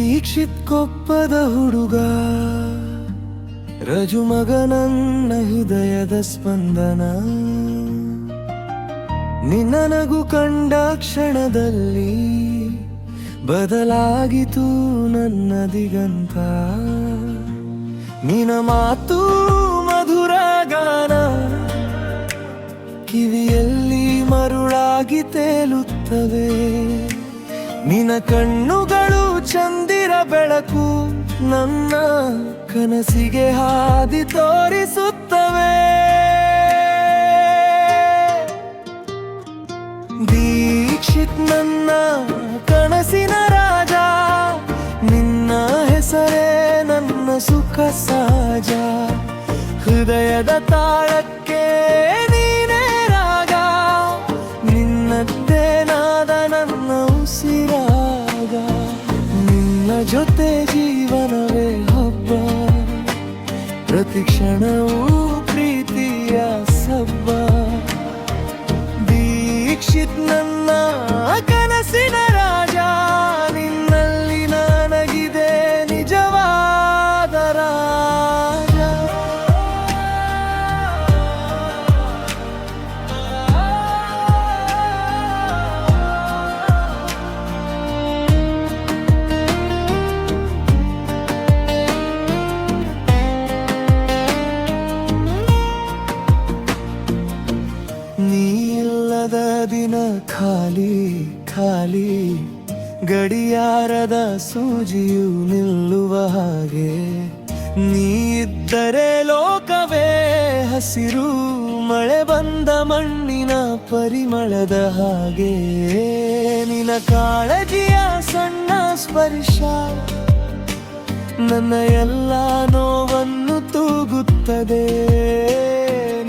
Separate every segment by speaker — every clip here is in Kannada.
Speaker 1: ದೀಕ್ಷಿತ್ ಕೊಪ್ಪದ ಹುಡುಗ ರಜುಮಗ ನನ್ನ ಹೃದಯದ ಸ್ಪಂದನ. ನಿನ್ನ ನಗು ಕಂಡ ಕ್ಷಣದಲ್ಲಿ ಬದಲಾಗಿತು ನನ್ನ ದಿಗಂತ. ನಿನ್ನ ಮಾತು ಮಧುರ ಗಾನ ಕಿವಿಯಲ್ಲಿ ಮರುಳಾಗಿ ತೇಲುತ್ತವೆ. ನಿನ್ನ ಕಣ್ಣುಗಳು ಚಂದಿರ ಬೆಳಕು ನನ್ನ ಕನಸಿಗೆ ಹಾದಿ ತೋರಿಸುತ್ತವೆ. ದೀಕ್ಷಿತ್ ನನ್ನ ಕನಸಿನ ರಾಜ, ನಿನ್ನ ಹೆಸರೇ ನನ್ನ ಸುಖ ಸಹಜ. ಹೃದಯದ ತಾಳಕ್ಕೆ ನೀನೇ ರಾಗ, ನಿನ್ನದ್ದೇ ನಾದ ನನ್ನ ಉಸಿರಾಗ. ನಿನ್ನ ಜೊತೆ ಜೀವನವೇ ಹಬ್ಬ, ಪ್ರತಿ ಕ್ಷಣವೂ ಪ್ರೀತಿಯ ಸಬ್ಬ. ದೀಕ್ಷಿತ್ ನನ್ನ ಕನಸಿನ ರಾಜ, ನಿನ್ನಲ್ಲಿ ನನಗಿದೆ ನಿಜವಾದ ರಾಜ. ನೀ ಇಲ್ಲದ ದಿನ ಖಾಲಿ ಖಾಲಿ, ಗಡಿಯಾರದ ಸೂಜಿಯು ನಿಲ್ಲುವ ಹಾಗೆ. ನೀ ಇದ್ದರೆ ಲೋಕವೇ ಹಸಿರು, ಮಳೆ ಬಂದ ಮಣ್ಣಿನ ಪರಿಮಳದ ಹಾಗೆ. ನಿನ್ನ ಕಾಳಜಿಯ ಸಣ್ಣ ಸ್ಪರ್ಶ ನನ್ನ ಎಲ್ಲ ನೋವನ್ನು ತೂಗುತ್ತದೆ.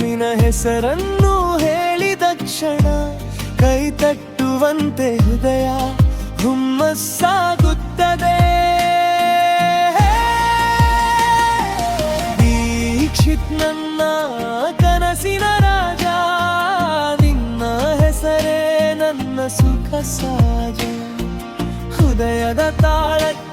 Speaker 1: ನಿನ್ನ ಹೆಸರನ್ನು ಹೇಳಿದ ಕ್ಷಣ ಕೈ ತಟ್ಟುವಂತೆ ಹೃದಯ ಹುಮ್ಮಸ್ಸಾಗುತ್ತದೆ. ದೀಕ್ಷಿತ್ ನನ್ನ ಕನಸಿನ ರಾಜ, ನಿನ್ನ ಹೆಸರೇ ನನ್ನ ಸುಖ ಸಹಜ. ಹೃದಯದ ತಾಳಕ್ಕೆ